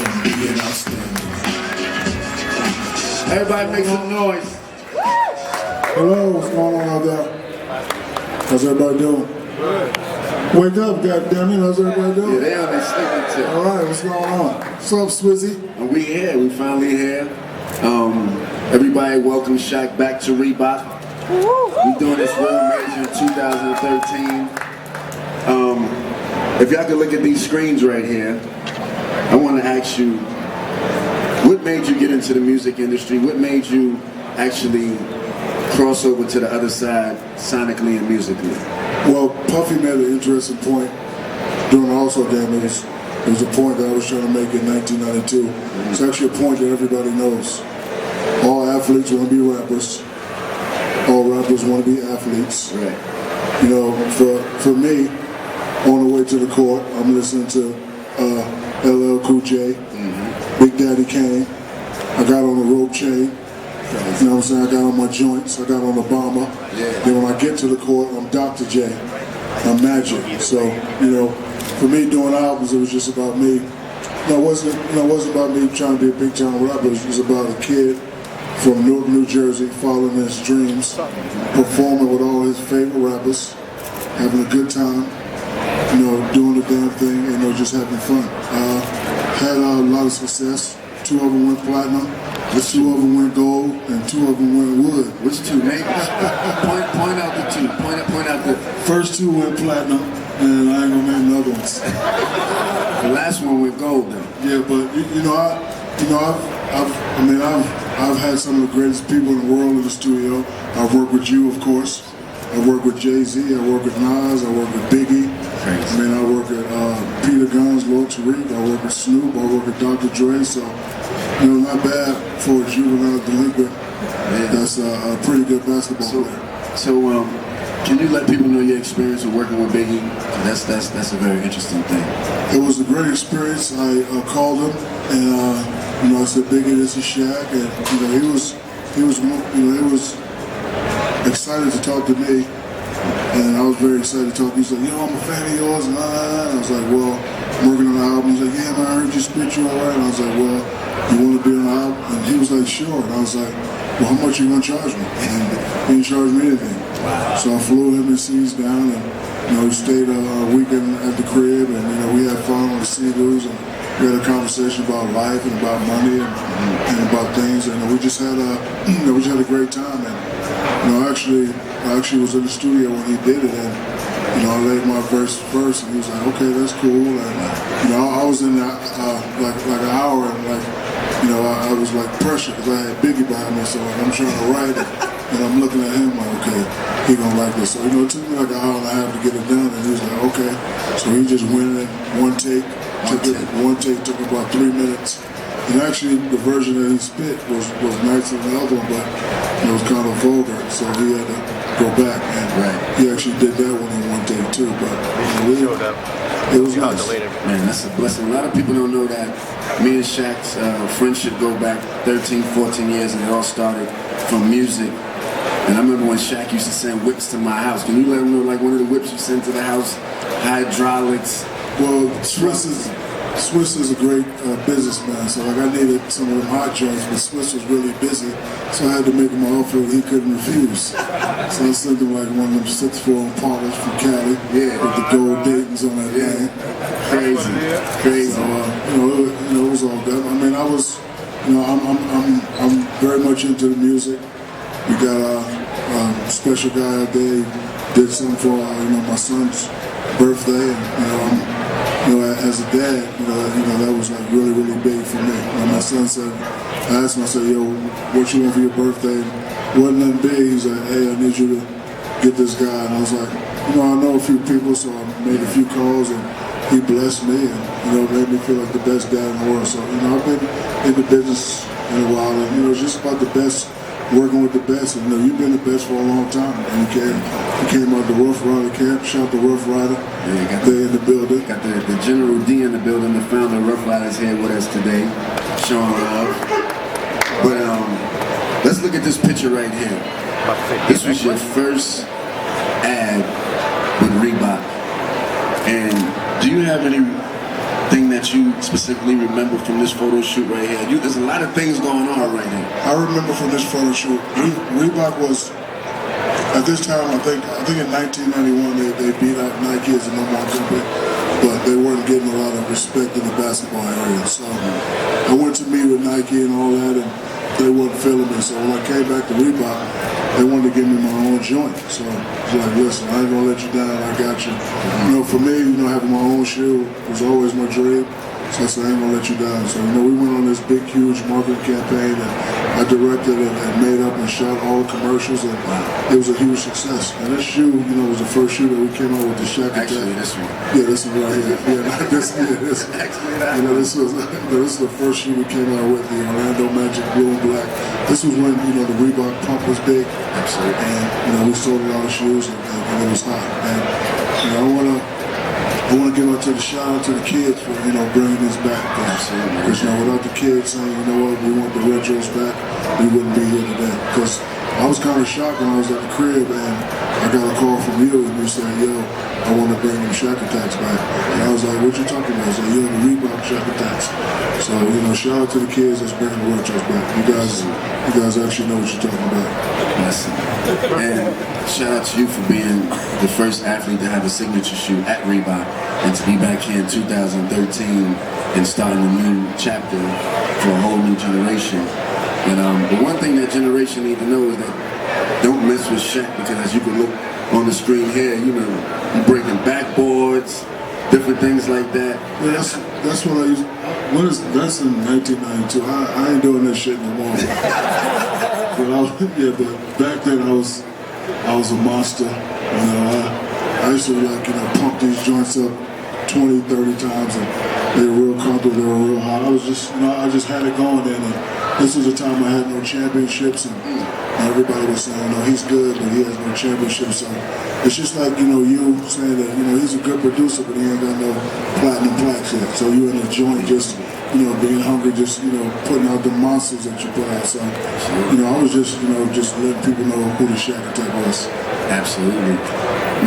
and being outstanding. Everybody make some noise. Hello, what's going on out there? How's everybody doing? Good. Wake up, goddammit, how's everybody doing? Yeah, they on their sleeping tip. All right, what's going on? What's up, Swizzy? And we here, we finally here. Everybody welcome Shaq back to Reebok. We doing this real major in 2013. If y'all can look at these screens right here, I want to ask you, what made you get into the music industry? What made you actually cross over to the other side, sonically and musically? Well, Puffy made an interesting point during Also Damn. It was a point that I was trying to make in 1992. It's actually a point that everybody knows. All athletes want to be rappers. All rappers want to be athletes. Right. You know, for me, on the way to the court, I'm listening to LL Cool J, Big Daddy Kane. I got on a rope chain. You know what I'm saying? I got on my joints. I got on the bomber. Yeah. Then when I get to the court, I'm Dr. J. I'm Magic. So, you know, for me doing albums, it was just about me. It wasn't about me trying to be a big time rapper. It was about a kid from Newark, New Jersey, following his dreams, performing with all his favorite rappers, having a good time, you know, doing the damn thing, you know, just having fun. Had a lot of success. 2 of them went platinum, 2 of them went gold, and 2 of them went wood. Which 2? Maybe. point out the 2. Point out the... First 2 went platinum, and I ain't gonna name the other ones. The last one went gold, though. Yeah, but I've had some of the greatest people in the world in the studio. I've worked with you, of course. I work with Jay-Z, I work with Nas, I work with Biggie. Thanks. I mean, I work with Peter Guns, Lord Tariq, I work with Snoop, I work with Dr. Dre, so, you know, not bad for a juvenile delinquent. Yeah. That's a pretty good basketball player. So, can you let people know your experience of working with Biggie? That's a very interesting thing. It was a great experience. I called him, and you know, I said, Biggie, this is Shaq, and you know, he was excited to talk to me, and I was very excited to talk. He's like, yo, I'm a fan of yours, and I was like, well, I'm working on the album. He's like, yeah, man, I heard you spit, you all right? And I was like, well, you want to be on the album? And he was like, sure. And I was like, well, how much are you going to charge me? And he didn't charge me anything. Wow. So I flew him and C's down, and you know, we stayed a weekend at the crib, and you know, we had fun on the Sea-Doos, and we had a conversation about life and about money and about things, and we just had a great time. And you know, I actually was in the studio when he did it, and you know, I laid my verse first, and he was like, okay, that's cool. And you know, I was in that like an hour, and like, you know, I was like pressure because I had Biggie behind me, so like, I'm trying to write it, and I'm looking at him like, okay, he gonna like this. So you know, it took me like an hour and a half to get it done, and he was like, okay. So he just went in one take. One take took about 3 minutes. And actually, the version that he spit was nicer than the other one, but it was kind of vulgar, so he had to go back. And he actually did that one in one take too. But you know, it was nice. Man, that's a blessing. A lot of people don't know that me and Shaq's friendship go back 13, 14 years, and it all started from music. And I remember when Shaq used to send whips to my house. Can you let him know, like, one of the whips you sent to the house, hydraulics? Well, Swizz is a great businessman, so like I needed some of them hot joints, but Swizz was really busy, so I had to make him an offer he couldn't refuse. So I sent him like one of them 6'4" Polish from Cali, with the gold Dayton's on that thing. Crazy. So, you know, it was all good. I mean, I was, you know, I'm very much into the music. We got a special guy out there. He did something for you know, my son's birthday, and you know, as a dad, you know that was like really, really big for me. And my son said, I asked him, I said, yo, what you want for your birthday? It wasn't nothing big. He's like, hey, I need you to get this guy. And I was like, you know, I know a few people, so I made a few calls, and he blessed me, and you know, made me feel like the best dad in the world. So you know, I've been in the business in a while, and you know, it's just about the best. Working with the best, and you know, you've been the best for a long time. And you came out the Rough Rider camp, shot the Rough Rider. Yeah, you got in the building. Got the General D in the building, the founder of Rough Riders here with us today, showing love. But let's look at this picture right here. This was your first ad with Reebok. And do you have any thing that you specifically remember from this photo shoot right here? There's a lot of things going on right now. I remember from this photo shoot, Reebok was, at this time, I think in 1991 they beat out Nike as the #1 company, but they weren't getting a lot of respect in the basketball area. So I went to meet with Nike and all that, and they weren't feeling me. So when I came back to Reebok, they wanted to give me my own joint. So it's like, listen, I ain't gonna let you down, I got you. You know, for me, having my own shoe was always my dream. So I said, I ain't gonna let you down. So, we went on this big, huge marketing campaign that I directed and made up and shot all commercials, and it was a huge success. And this shoe, was the first shoe that we came out with, the Shaq Attaq. Actually, this one. Yeah, this one right here. Yeah, not this. Yeah, this. Actually, that this is the first shoe we came out with, the Orlando Magic blue and black. This was when the Reebok pump was big. Absolutely. And we sold a lot of shoes, and it was hot. And I want to give out to the shout out to the kids for bringing this back. Because without the kids saying, we want the retros back, we wouldn't be here today. Because I was kind of shocked when I was at the crib and I got a call from you and you said, yo, I want to bring them Shaq Attaqs back. And I was like, what you talking about? I said, yo, the Reebok Shaq Attaqs. So shout out to the kids that's bringing the retros back. You guys actually know what you're talking about. Listen, and shout out to you for being the first athlete to have a signature shoe at Reebok and to be back here in 2013 and starting a new chapter for a whole new generation. And the one thing that generation need to know is that don't mess with Shaq, because as you can look on the screen here, you're breaking backboards, different things like that. Yeah, that's what I used. That's in 1992. I ain't doing this shit no more. But back then I was a monster. I used to pump these joints up 20, 30 times, and they were real comfortable, they were real hot. I was just, I just had it going then. And this was a time I had no championships, and everybody was saying, he's good, but he has no championships. So it's just like, you saying that, he's a good producer, but he ain't got no platinum plaques yet. So you in a joint just, being hungry, just, putting out the monsters that you put out. So, I was just, just letting people know who the Shaq Attaq was. Absolutely.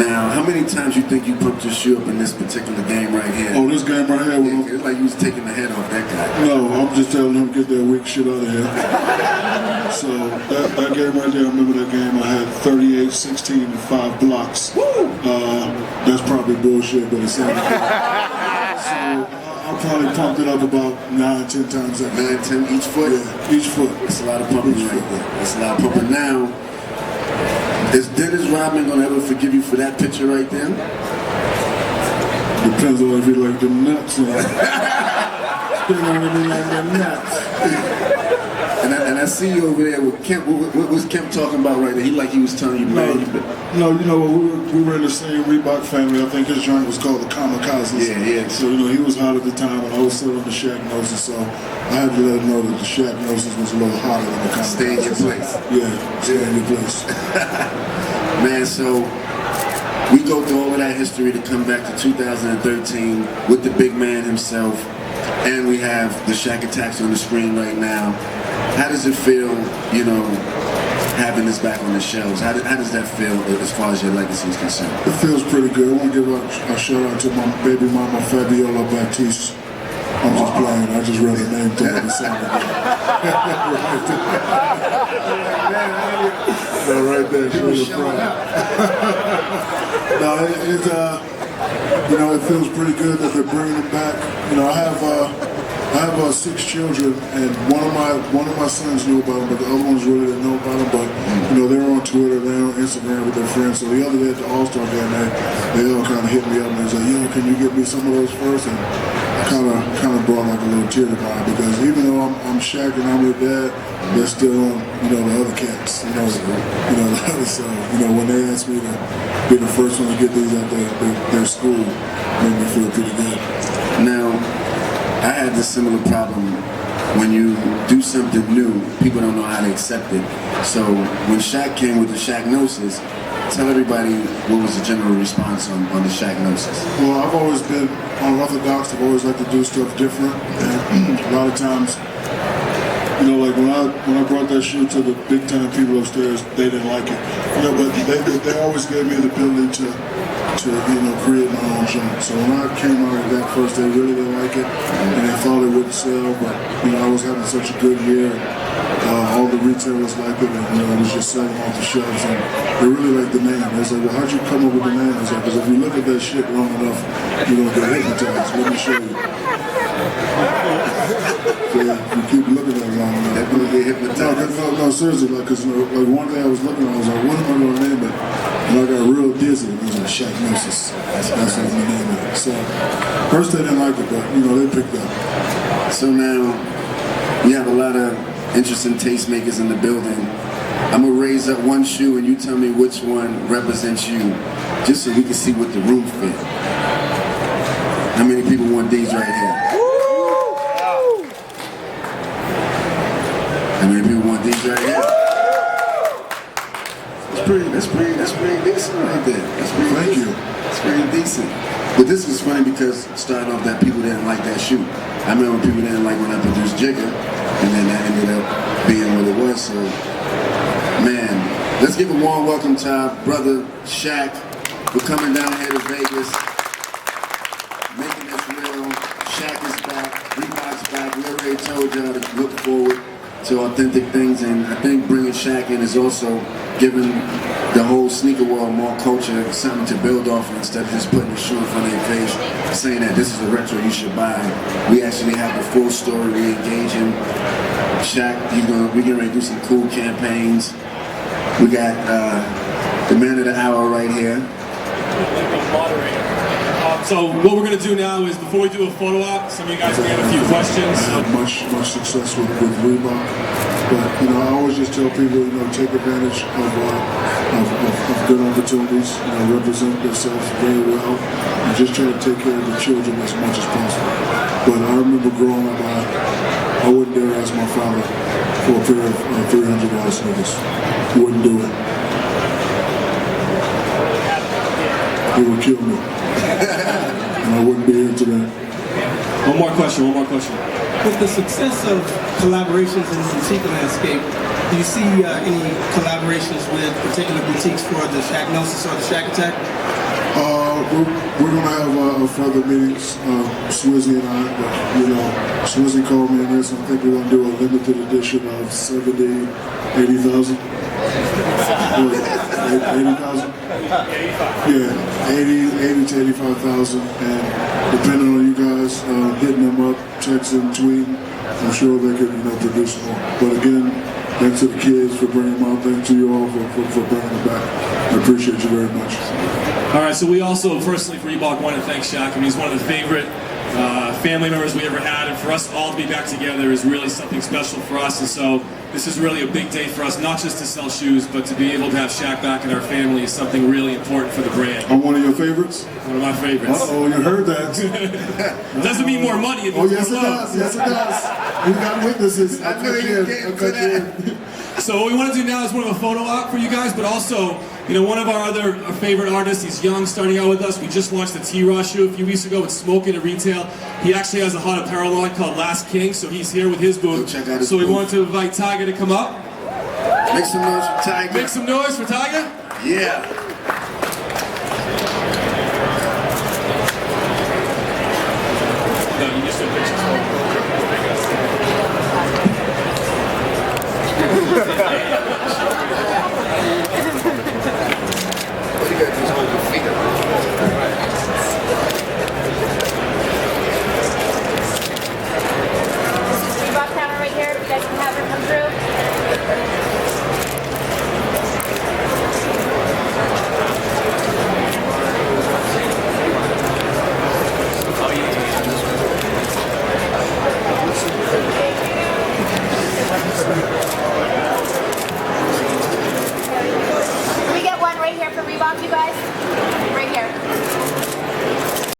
Now, how many times you think you pumped your shoe up in this particular game right here? Oh, this game right here? It's like you was taking the head off that guy. No, I'm just telling him get that weak shit out of here. So, that game right there, I remember that game, I had 38, 16, and 5 blocks. Woo! That's probably bullshit, but it sounded good. So, I probably pumped it up about 9, 10 times that 9, 10 each foot? Yeah, each foot. It's a lot of pumping right there. It's a lot of pumping. Now, is Dennis Rodman gonna ever forgive you for that picture right there? Depends on if you like them nuts. Depends on if you like them nuts. And I see you over there with Kemp. What was Kemp talking about right there? He was telling you, man. No, we were in the same Reebok family. I think his joint was called the Kamikazes. Yeah. So, he was hot at the time, and I was still on the Shaqnosis, so I had to let him know that the Shaqnosis was a little hotter than the Kamikazes. Stay in your place. Yeah, stay in your place. Man, so we go through all of that history to come back to 2013 with the big man himself, and we have the Shaq Attaqs on the screen right now. How does it feel, having this back on the shelves? How does that feel as far as your legacy is concerned? It feels pretty good. I want to give a shout out to my baby mama, Fabiola Baptiste. I'm just playing. I just read her name to her. Right there. She was proud. No, it feels pretty good that they're bringing it back. I have 6 children, and one of my sons knew about them, but the other ones really didn't know about them. But they're on Twitter, they're on Instagram with their friends. So the other day at the All-Star game, they all kind of hit me up and they was like, "Yo, can you get me some of those first?" And kind of brought like a little tear to my eye, because even though I'm Shaq and I'm their dad, they're still on the other cats. So when they asked me to be the first one to get these at their school, it made me feel pretty good. Now, I had this similar problem. When you do something new, people don't know how to accept it. So when Shaq came with the Shaqnosis, tell everybody what was the general response on the Shaqnosis. Well, I've always been unorthodox. I've always liked to do stuff different. And a lot of times You know, like when I brought that shoe to the big time people upstairs, they didn't like it. You know, but they always gave me the ability to create my own junk. So when I came out of that first, they really didn't like it, and they thought it wouldn't sell. But I was having such a good year. All the retailers liked it, and it was just selling off the shelves, and they really liked the name. They said, well, how'd you come up with the name? I said, because if you look at that shit long enough, you're going to get hypnotized. Let me show you. So if you keep looking at it long enough, they're going to get hypnotized. No, seriously, because like one day I was looking, I was like, what am I going to name it? And I got real dizzy, and it was like Shaqnosis. That's what I'm going to name it. So first they didn't like it, but they picked up. So now, you have a lot of interesting tastemakers in the building. I'm gonna raise up one shoe and you tell me which one represents you, just so we can see what the room fit. How many people want these right here? How many people want these right here? That's pretty decent right there. Thank you. That's pretty decent. But this is funny because starting off that people didn't like that shoe. I remember people didn't like when I produced Jigga, and then that ended up being what it was. So, man, let's give a warm welcome to our brother Shaq for coming down here to Vegas, making this real. Shaq is back, Reebok's back. We already told y'all to look forward to authentic things, and I think bringing Shaq in is also giving the whole sneaker world more culture, something to build off of, instead of just putting a shoe in front of your face, saying that this is a retro you should buy. We actually have the full story. We engage him. Shaq, we're getting ready to do some cool campaigns. We got the man of the hour right here. So what we're going to do now is, before we do a photo op, some of you guys may have a few questions. I had much success with Reebok, but I always just tell people, take advantage of good opportunities, represent themselves very well, and just try to take care of the children as much as possible. But I remember growing up, I wouldn't dare ask my father for a pair of $300 sneakers. Wouldn't do it. He would kill me. And I wouldn't be here today. One more question. With the success of collaborations in the boutique landscape, do you see any collaborations with particular boutiques for the Shaqnosis or the Shaq Attaq? We're going to have further meetings, Swizzy and I, but Swizzy called me and I think we're going to do a limited edition of 70, 80,000. 80,000? Yeah, 80 to 85,000, and depending on you guys hitting them up, texting, tweeting, I'm sure they could produce more. But again, thanks to the kids for bringing them out, thanks to you all for bringing them back. I appreciate you very much. All right, so we also, personally for Reebok, want to thank Shaq. I mean, he's one of the favorite family members we ever had, and for us all to be back together is really something special for us. And so this is really a big day for us, not just to sell shoes, but to be able to have Shaq back in our family is something really important for the brand. I'm one of your favorites? One of my favorites. Uh-oh, you heard that. Doesn't mean more money. Oh, yes it does. Yes it does. We got witnesses. I cut you in. So what we want to do now is one of a photo op for you guys, but also, one of our favorite artists, he's young, starting out with us. We just launched the T-Raw shoe a few weeks ago with Smoking at retail. He actually has a hot apparel line called Last King, so he's here with his booth. Check out his so we booth. wanted to invite Tiger to come up. Make some noise for Tiger. Make some noise for Tiger. Yeah.